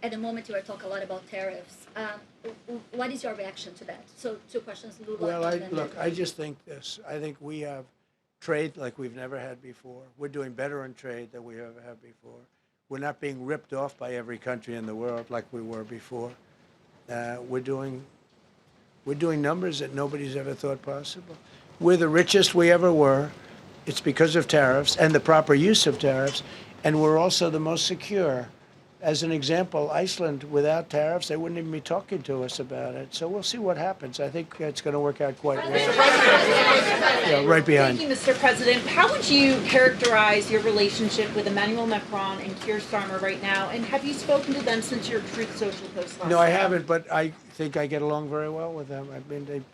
at the moment you are talking a lot about tariffs. What is your reaction to that? So two questions, Lula. Well, and then look, I just think this. I think we have trade like we've never had before. We're doing better in trade than we ever have before. We're not being ripped off by every country in the world like we were before. We're doing numbers that nobody's ever thought possible. We're the richest we ever were. It's because of tariffs and the proper use of tariffs, and we're also the most secure. As an example, Iceland, without tariffs, they wouldn't even be talking to us about it. So we'll see what happens. I think it's going to work out quite well. Yeah, right behind. Thank you, Mr. President. How would you characterize your relationship with Emmanuel Macron and Keir Starmer right now? And have you spoken to them since your Truth Social post last No, I night? haven't, but I think I get along very well with them. I mean,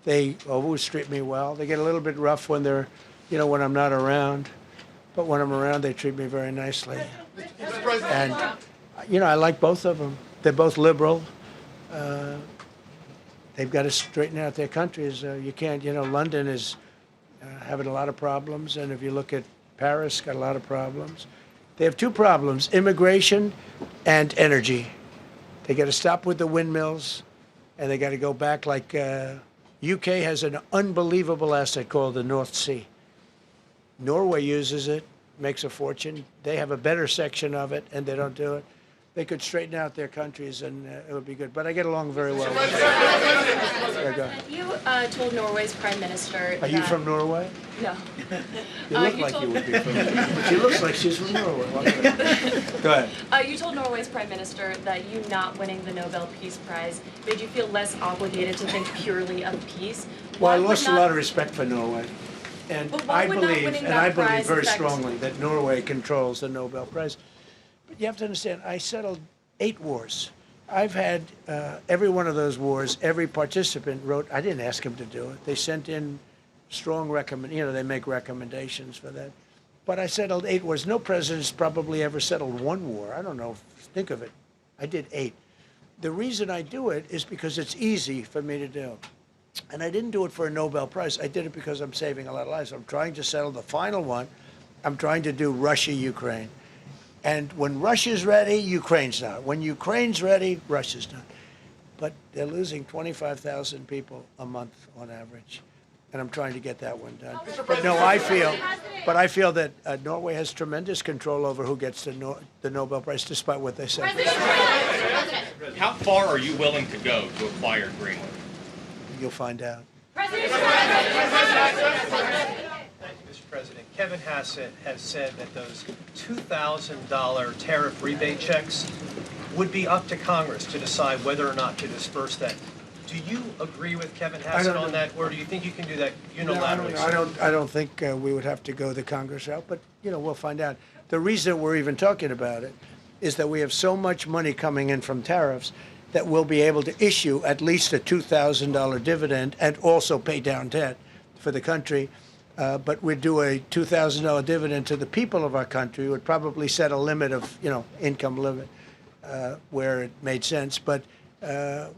they always treat me well. They get a little bit rough when they're, when I'm not around. But when I'm around, they treat me very nicely. Mr. President. And I like both of them. They're both liberal. They've got to straighten out their countries. You can't, London is having a lot of problems. And if you look at Paris, got a lot of problems. They have two problems, immigration and energy. They got to stop with the windmills, and they got to go back like UK has an unbelievable asset called the North Sea. Norway uses it, makes a fortune. They have a better section of it, and they don't do it. They could straighten out their countries, and it would be good. But I get along very well with them. You told Norway's prime minister. Are you from Norway? No. You look like you would be from Norway. She looks like she's from Norway. Go ahead. You told Norway's prime minister that you not winning the Nobel Peace Prize made you feel less obligated to think purely of peace. Well, I lost a lot of respect for Norway. And I believe very strongly that Norway controls the Nobel Prize. But you have to understand, I settled 8 wars. I've had every one of those wars, every participant wrote, I didn't ask them to do it. They sent in strong they make recommendations for that. But I settled 8 wars. No president's probably ever settled 1 war. I don't know, think of it. I did 8. The reason I do it is because it's easy for me to do. And I didn't do it for a Nobel Prize. I did it because I'm saving a lot of lives. I'm trying to settle the final one. I'm trying to do Russia-Ukraine. And when Russia's ready, Ukraine's not. When Ukraine's ready, Russia's not. But they're losing 25,000 people a month on average. And I'm trying to get that one done. But no, I feel that Norway has tremendous control over who gets the Nobel Prize, despite what they say. How far are you willing to go to acquire Greenland? You'll find out. Mr. President, Kevin Hassett has said that those $2,000 tariff rebate checks would be up to Congress to decide whether or not to disperse that. Do you agree with Kevin Hassett on that, or do you think you can do that unilaterally? No, I don't think we would have to go the Congress route, but we'll find out. The reason we're even talking about it is that we have so much money coming in from tariffs that we'll be able to issue at least a $2,000 dividend and also pay down debt for the country. But we'd do a $2,000 dividend to the people of our country. Would probably set a limit of, income limit where it made sense. But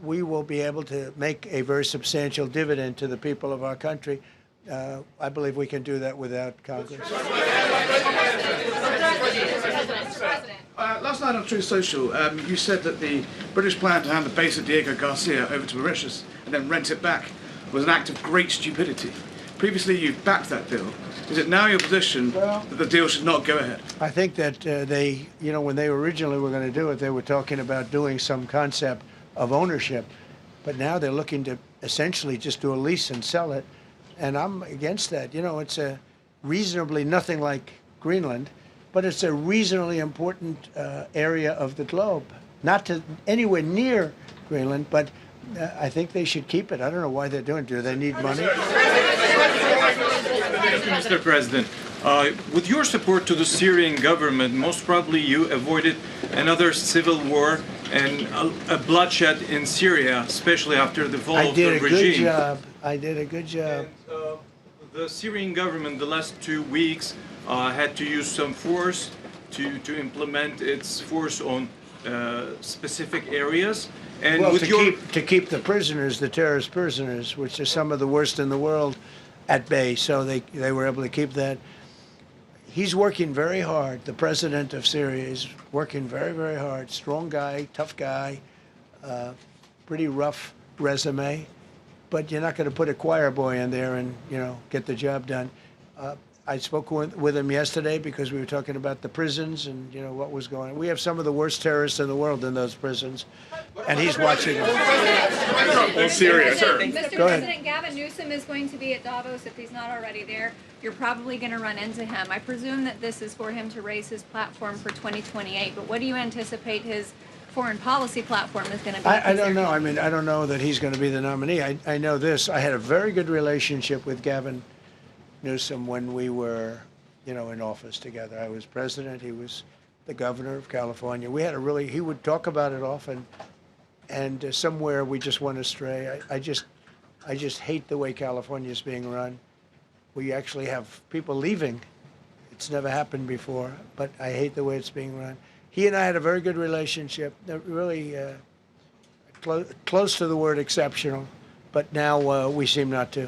we will be able to make a very substantial dividend to the people of our country. I believe we can do that without Congress. Last night on Truth Social, you said that the British plan to hand the base of Diego Garcia over to Mauritius and then rent it back was an act of great stupidity. Previously, you've backed that deal. Is it now your position that the deal should not go ahead? I think that they, when they originally were going to do it, they were talking about doing some concept of ownership. But now they're looking to essentially just do a lease and sell it. And I'm against that. It's a reasonably nothing like Greenland, but it's a reasonably important area of the globe. Not to anywhere near Greenland, but I think they should keep it. I don't know why they're doing it. Do they need money? Mr. President, with your support to the Syrian government, most probably you avoided another civil war and a bloodshed in Syria, especially after the fall of the regime. I did a good job. And, the Syrian government, the last 2 weeks, had to use some force to implement its force on specific areas. And well, with to keep the prisoners, the terrorist prisoners, which are some of the worst in the world, at bay. So they were able to keep that. he's working very hard. The president of Syria is working very, very hard. Strong guy, tough guy, pretty rough resume. But you're not going to put a choir boy in there and, get the job done. I spoke with him yesterday because we were talking about the prisons and, what was going on. We have some of the worst terrorists in the world in those prisons, and he's watching them. Syria, sir. Mr. President, Gavin Newsom is going to be at Davos if he's not already there. You're probably going to run into him. I presume that this is for him to raise his platform for 2028, but what do you anticipate his foreign policy platform is going to be? I don't know. I mean, I don't know that he's going to be the nominee. I know this. I had a very good relationship with Gavin Newsom when we were, in office together. I was president. He was the governor of California. We had he would talk about it often, and somewhere we just went astray. I just hate the way California is being run. We actually have people leaving. It's never happened before, but I hate the way it's being run. He and I had a very good relationship, really close to the word exceptional, but now we seem not to.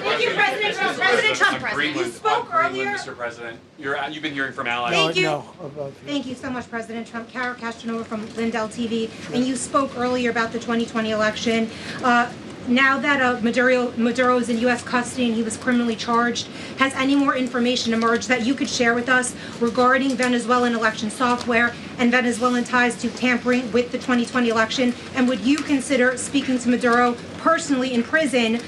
Thank you, President Trump. President Trump, you spoke earlier. Mr. President, you've been hearing from allies. Thank you. No, Thank you so much, President Trump. Keir from Lindell TV, and you spoke earlier about the 2020 election. Now that Maduro is in U.S. custody and he was criminally charged, has any more information emerged that you could share with us regarding Venezuelan election software and Venezuelan ties to tampering with the 2020 election? And would you consider speaking to Maduro personally in prison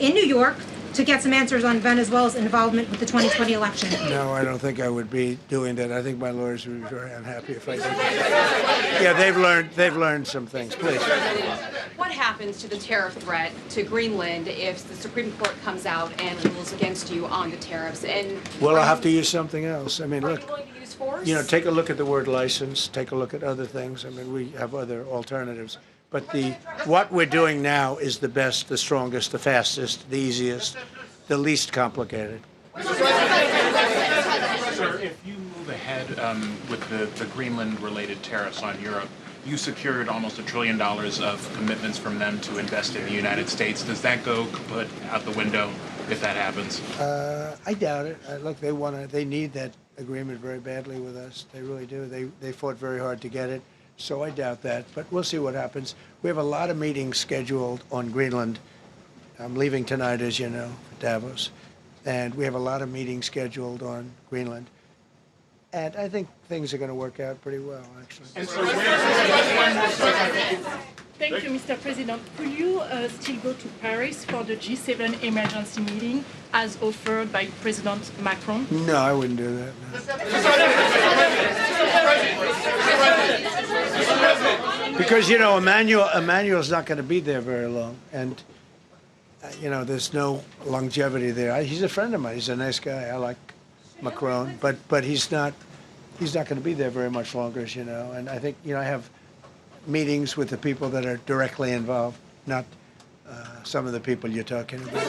in New York to get some answers on Venezuela's involvement with the 2020 election? No, I don't think I would be doing that. I think my lawyers would be very unhappy if I did that. Yeah, they've learned some things. Please. What happens to the tariff threat to Greenland if the Supreme Court comes out and rules against you on the tariffs? And well, I'll have to use something else. I mean, look. Are you willing to use force? Take a look at the word license. Take a look at other things. I mean, we have other alternatives. But what we're doing now is the best, the strongest, the fastest, the easiest, the least complicated. Sir, if you move ahead with the Greenland-related tariffs on Europe, you secured almost $1 trillion of commitments from them to invest in the United States. Does that go kaput out the window if that happens? I doubt it. Look, they need that agreement very badly with us. They really do. They fought very hard to get it. So I doubt that, but we'll see what happens. We have a lot of meetings scheduled on Greenland. I'm leaving tonight, as you know, for Davos, and we have a lot of meetings scheduled on Greenland. And I think things are going to work out pretty well, actually. And so Thank you, Mr. President. Will you still go to Paris for the G7 emergency meeting as offered by President Macron? No, I wouldn't do that. No. Because, Emmanuel's not going to be there very long. And, there's no longevity there. He's a friend of mine. He's a nice guy. I like Macron. But he's not going to be there very much longer, as you know. And I think, I have meetings with the people that are directly involved, not some of the people you're talking about.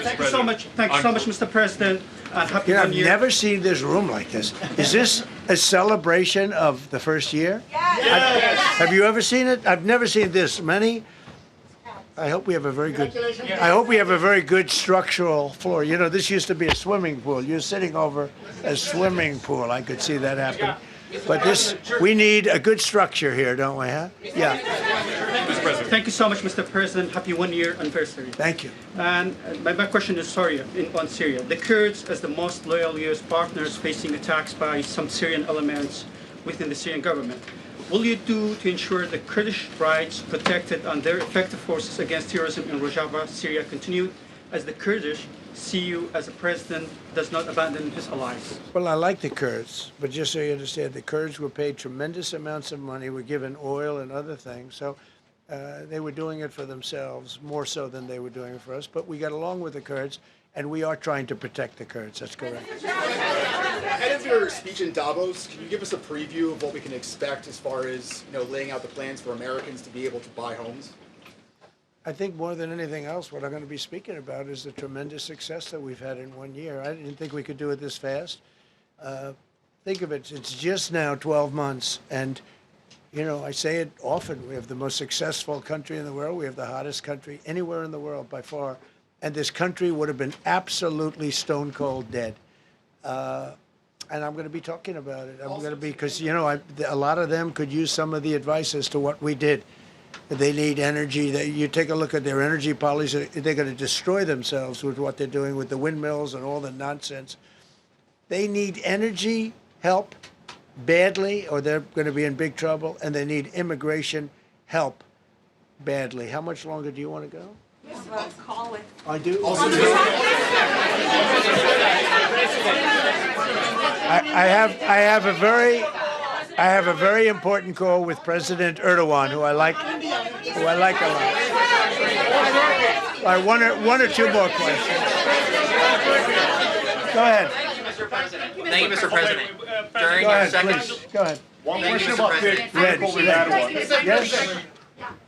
Thank you so much. Thank you so much, Mr. President. Happy I've New Year. never seen this room like this. Is this a celebration of the first year? Yes. Have you ever seen it? I've never seen this many. I hope we have a very good structural floor. This used to be a swimming pool. You're sitting over a swimming pool. I could see that happening. But we need a good structure here, don't we, huh? Yeah. Thank you so much, Mr. President. Happy 1 year anniversary. Thank you. And my question is on Syria. The Kurds, as the most loyal U.S. partners, facing attacks by some Syrian elements within the Syrian government. Will you do to ensure the Kurdish rights protected and their effective forces against terrorism in Rojava, Syria continue, as the Kurdish see you as a president does not abandon his allies? Well, I like the Kurds, but just so you understand, the Kurds were paid tremendous amounts of money, were given oil and other things, so they were doing it for themselves, more so than they were doing it for us, but we got along with the Kurds, and we are trying to protect the Kurds. That's correct. Ahead of your speech in Davos, can you give us a preview of what we can expect as far as laying out the plans for Americans to be able to buy homes? I think more than anything else, what I'm going to be speaking about is the tremendous success that we've had in 1 year. I didn't think we could do it this fast. Think of it, it's just now 12 months, and You know, I say it often. We have the most successful country in the world. We have the hottest country anywhere in the world by far. And this country would have been absolutely stone cold dead. And I'm going to be talking about it. I'm going to be, because, you know, a lot of them could use some of the advice as to what we did. They need energy. You take a look at their energy policy, they're going to destroy themselves with what they're doing with the windmills and all the nonsense. They need energy help badly, or they're going to be in big trouble, and they need immigration help badly. How much longer do you want to go? Call it. I do. I have a very important call with President Erdogan, who I like a lot. All right, one or two more questions. Go ahead. Thank you, Mr. President. During Go your ahead, second, please. Go ahead. One question about Red. Yes.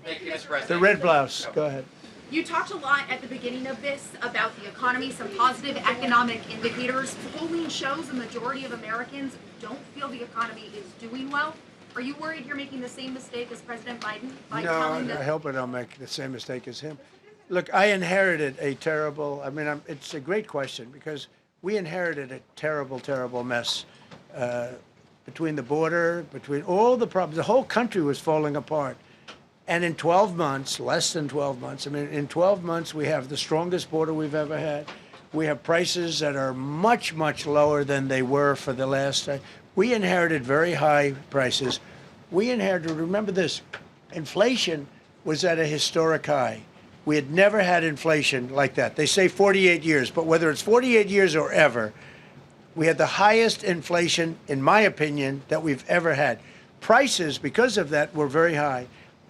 Thank you, Mr. President. The red blouse. Go ahead. You talked a lot at the beginning of this about the economy, some positive economic indicators. Polling shows a majority of Americans don't feel the economy is doing well. Are you worried you're making the same mistake as President Biden by telling No, them? I hope I don't make the same mistake as him. Look, I inherited a terrible, it's a great question, because we inherited a terrible, terrible mess between the border, between all the problems. The whole country was falling apart. And in 12 months, less than 12 months, in 12 months, we have the strongest border we've ever had. We have prices that are much, much lower than they were for the last time. We inherited very high prices. We inherited, remember this, inflation was at a historic high. We had never had inflation like that. They say 48 years, but whether it's 48 years or ever, we had the highest inflation, in my opinion, that we've ever had. Prices, because of that, were very high.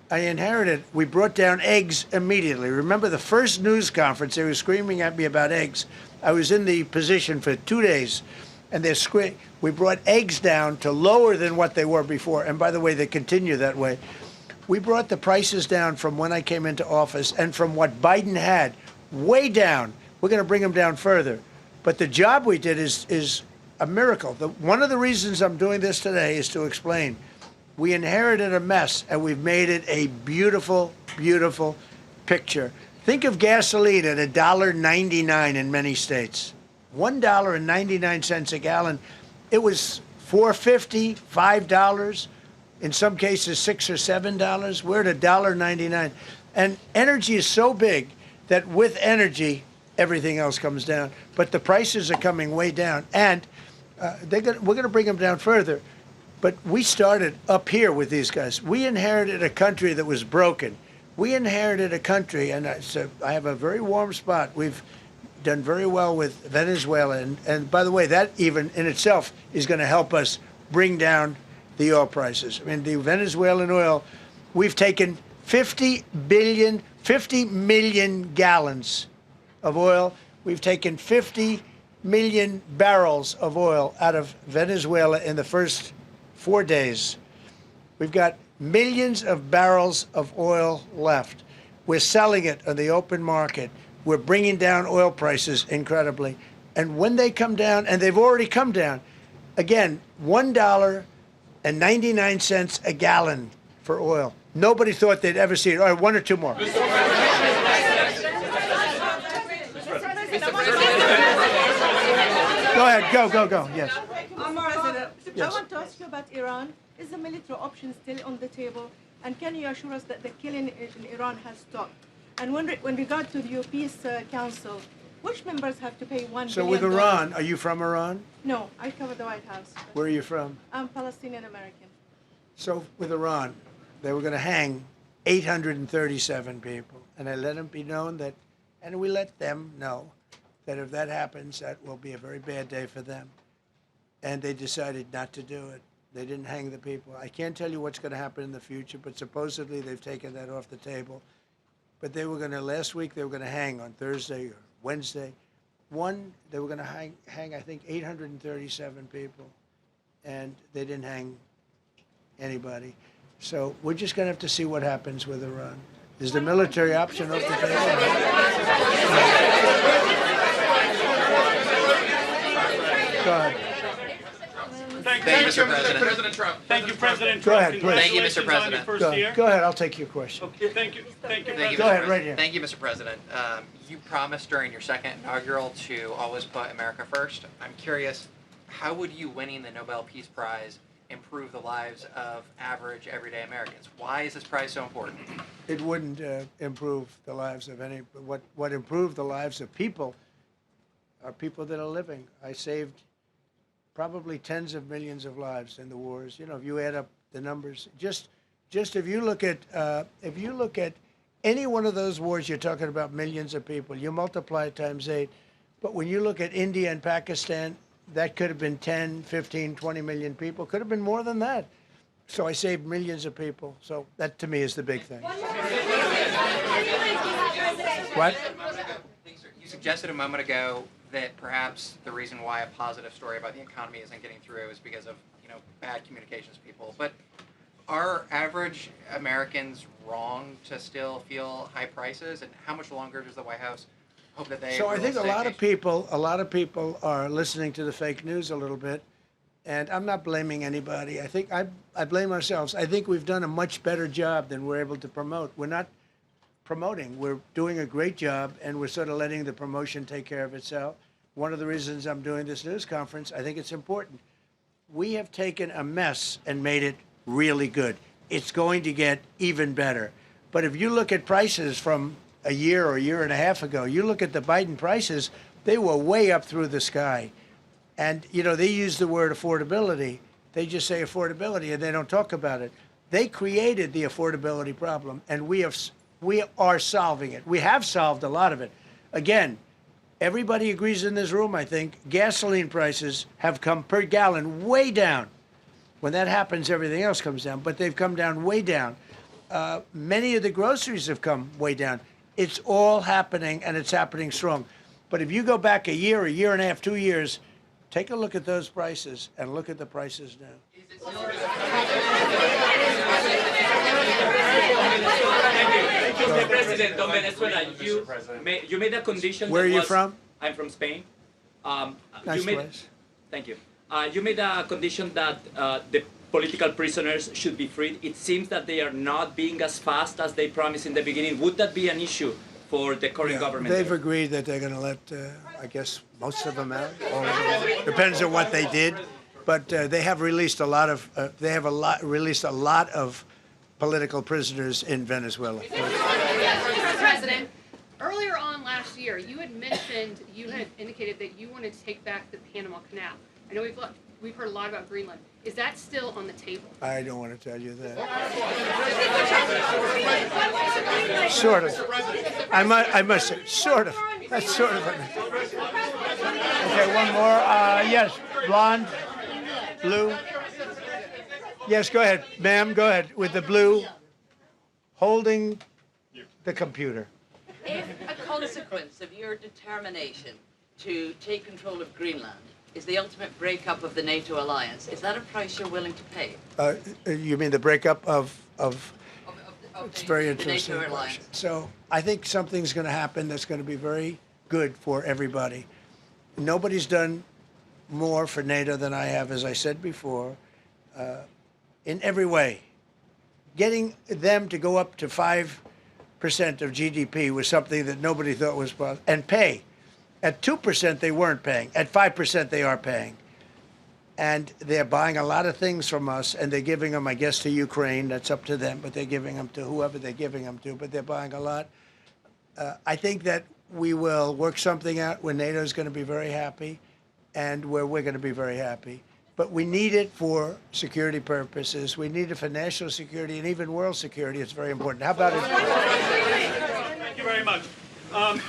I inherited, we brought down eggs immediately. Remember the first news conference, they were screaming at me about eggs. I was in the position for 2 days, and we brought eggs down to lower than what they were before. And by the way, they continue that way. We brought the prices down from when I came into office and from what Biden had, way down. We're going to bring them down further. But the job we did is a miracle. One of the reasons I'm doing this today is to explain. We inherited a mess, and we've made it a beautiful, beautiful picture. Think of gasoline at $1.99 in many states. $1.99 a gallon. It was $4.50, $5, in some cases $6 or $7. We're at $1.99. And energy is so big that with energy, everything else comes down. But the prices are coming way down, and we're going to bring them down further. But we started up here with these guys. We inherited a country that was broken. We inherited a country, and I have a very warm spot. We've done very well with Venezuela. And by the way, that even in itself is going to help us bring down the oil prices. The Venezuelan oil, we've taken 50 million gallons of oil. We've taken 50 million barrels of oil out of Venezuela in the first 4 days. We've got millions of barrels of oil left. We're selling it on the open market. We're bringing down oil prices incredibly. And when they come down, and they've already come down, again, $1.99 a gallon for oil. Nobody thought they'd ever see it. All right, one or two more. Go ahead, go, yes. I want to ask you about Iran. Is the military option still on the table? And can you assure us that the killing in Iran has stopped? And when regard to the Peace Council, which members have to pay $1 billion? So with Iran, are you from Iran? No, I cover the White House. Where are you from? I'm Palestinian American. So with Iran, they were going to hang 837 people. And I let them be known that, and we let them know that if that happens, that will be a very bad day for them. And they decided not to do it. They didn't hang the people. I can't tell you what's going to happen in the future, but supposedly they've taken that off the table. But they were going to, last week, they were going to hang on Thursday or Wednesday. They were going to hang, I think, 837 people. And they didn't hang anybody. So we're just going to have to see what happens with Iran. Is the military option off the table? Go ahead. Thank you, Mr. President. President Trump. Thank you, President Go Trump. ahead, please. Thank you, Mr. Congratulations on President. your first year. Go ahead, I'll take your question. Okay, thank you. Thank you, Thank you, Go Mr. ahead, right President. here. Thank you, Mr. President. You promised during your second inaugural to always put America first. I'm curious, how would you winning the Nobel Peace Prize improve the lives of average, everyday Americans? Why is this prize so important? It wouldn't improve the lives of any. What improved the lives of people are people that are living. I saved probably tens of millions of lives in the wars. You know, if you add up the numbers, just if you look at any one of those wars, you're talking about millions of people. You multiply it times 8. But when you look at India and Pakistan, that could have been 10, 15, 20 million people. Could have been more than that. So I saved millions of people. So that, to me, is the big thing. What? You suggested a moment ago that perhaps the reason why a positive story about the economy isn't getting through is because of, bad communications people. But are average Americans wrong to still feel high prices? And how much longer does the White House hope that they? So I think a lot of people are listening to the fake news a little bit, and I'm not blaming anybody. I think I blame ourselves. I think we've done a much better job than we're able to promote. We're not promoting. We're doing a great job, and we're sort of letting the promotion take care of itself. One of the reasons I'm doing this news conference, I think it's important. We have taken a mess and made it really good. It's going to get even better. But if you look at prices from a year or a year and a half ago, you look at the Biden prices, they were way up through the sky. And, they use the word affordability. They just say affordability, and they don't talk about it. They created the affordability problem, and we are solving it. We have solved a lot of it. Again, everybody agrees in this room, I think, gasoline prices have come per gallon way down. When that happens, everything else comes down, but they've come down way down. Many of the groceries have come way down. It's all happening, and it's happening strong. But if you go back a year and a half, 2 years, take a look at those prices and look at the prices now. Mr. President of Venezuela, you made a condition. Where are you from? I'm from Spain. Nice place. Thank you. You made a condition that the political prisoners should be freed. It seems that they are not being as fast as they promised in the beginning. Would that be an issue for the current government? They've agreed that they're going to let, I guess, most of them out. All of them. Depends on what they did, but they have released a lot of. Released a lot of political prisoners in Venezuela. Mr. President, earlier on last year, you had indicated that you wanted to take back the Panama Canal. I know we've heard a lot about Greenland. Is that still on the table? I don't want to tell you that. Sort of. I must say, sort of. That's sort of. Okay, one more. Yes, blonde, blue. Yes, go ahead, ma'am. Go ahead with the blue, holding the computer. If a consequence of your determination to take control of Greenland is the ultimate breakup of the NATO alliance, is that a price you're willing to pay? You mean the breakup of it's very interesting. NATO alliance. So I think something's going to happen that's going to be very good for everybody. Nobody's done more for NATO than I have, as I said before, in every way. Getting them to go up to 5% of GDP was something that nobody thought was possible, and pay. At 2%, they weren't paying. At 5%, they are paying. And they're buying a lot of things from us, and they're giving them, I guess, to Ukraine. That's up to them, but they're giving them to whoever they're giving them to, but they're buying a lot. I think that we will work something out where NATO is going to be very happy and where we're going to be very happy. But we need it for security purposes. We need it for national security and even world security. It's very important. How about it? Thank you very much.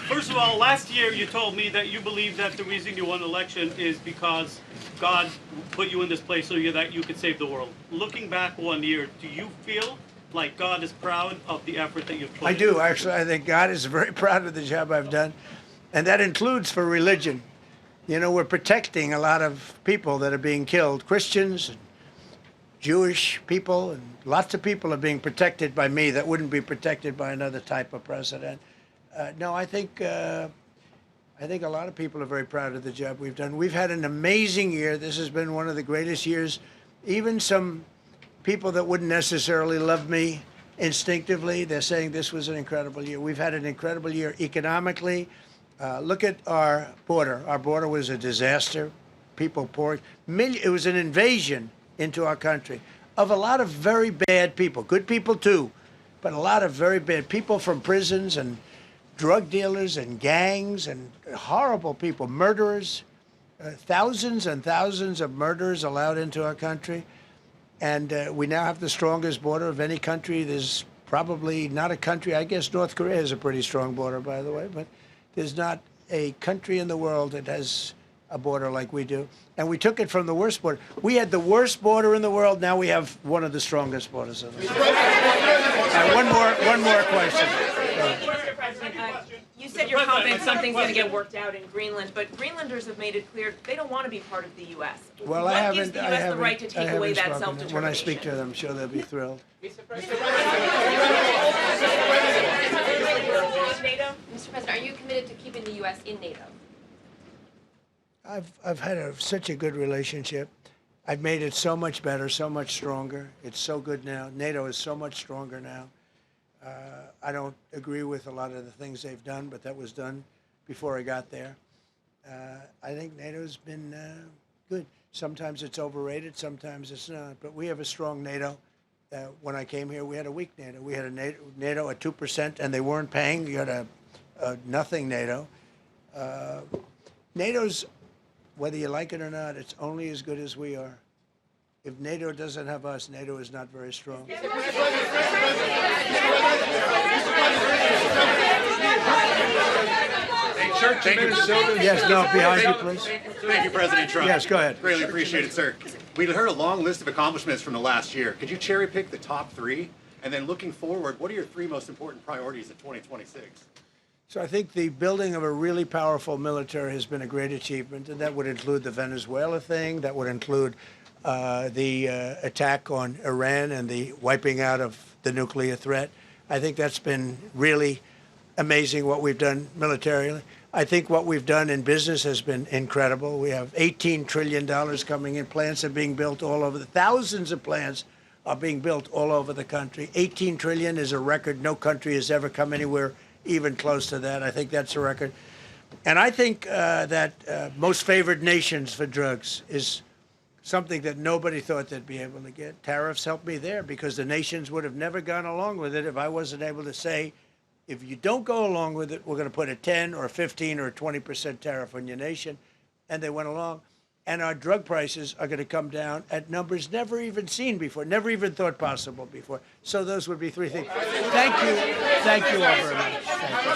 First of all, last year you told me that you believe that the reason you won the election is because God put you in this place so that you could save the world. Looking back 1 year, do you feel like God is proud of the effort that you've put in? I do, actually. I think God is very proud of the job I've done. And that includes for religion. You know, we're protecting a lot of people that are being killed. Christians, and Jewish people, and lots of people are being protected by me that wouldn't be protected by another type of president. No, I think I think a lot of people are very proud of the job we've done. We've had an amazing year. This has been one of the greatest years. Even some people that wouldn't necessarily love me instinctively, they're saying this was an incredible year. We've had an incredible year economically. Look at our border. Our border was a disaster. People poured. It was an invasion into our country of a lot of very bad people. Good people too, but a lot of very bad people from prisons and drug dealers and gangs and horrible people, murderers, thousands and thousands of murderers allowed into our country. And we now have the strongest border of any country. There's probably not a country, I guess North Korea has a pretty strong border, by the way, but there's not a country in the world that has a border like we do. And we took it from the worst border. We had the worst border in the world. Now we have one of the strongest borders in the world. One more question. Mr. President, you said you're confident something's going to get worked out in Greenland, but Greenlanders have made it clear they don't want to be part of the U.S. Well, what gives the U.S. the right to take away that self-determination? When I speak to them, I'm sure they'll be thrilled. Mr. President, are you committed to keeping the U.S. in NATO? I've had such a good relationship. I've made it so much better, so much stronger. It's so good now. NATO is so much stronger now. I don't agree with a lot of the things they've done, but that was done before I got there. I think NATO's been good. Sometimes it's overrated, sometimes it's not. But we have a strong NATO. When I came here, we had a weak NATO. We had a NATO at 2%, and they weren't paying. You had a nothing NATO. NATO's, whether you like it or not, it's only as good as we are. If NATO doesn't have us, NATO is not very strong. Yes, no, behind you, please. Thank you, President Trump. Yes, go ahead. Greatly appreciate it, sir. We heard a long list of accomplishments from the last year. Could you cherry pick the top 3? And then looking forward, what are your 3 most important priorities in 2026? So I think the building of a really powerful military has been a great achievement, and that would include the Venezuela thing. That would include the attack on Iran and the wiping out of the nuclear threat. I think that's been really amazing what we've done militarily. I think what we've done in business has been incredible. We have $18 trillion coming in. Plants are being built all over. Thousands of plants are being built all over the country. 18 trillion is a record. No country has ever come anywhere even close to that. I think that's a record. And I think that most favored nations for drugs is something that nobody thought they'd be able to get. Tariffs helped me there because the nations would have never gone along with it if I wasn't able to say, if you don't go along with it, we're going to put a 10 or 15 or 20% tariff on your nation. And they went along. And our drug prices are going to come down at numbers never even seen before, never even thought possible before. So those would be 3 things. Thank you. Thank you all very much. Thank you.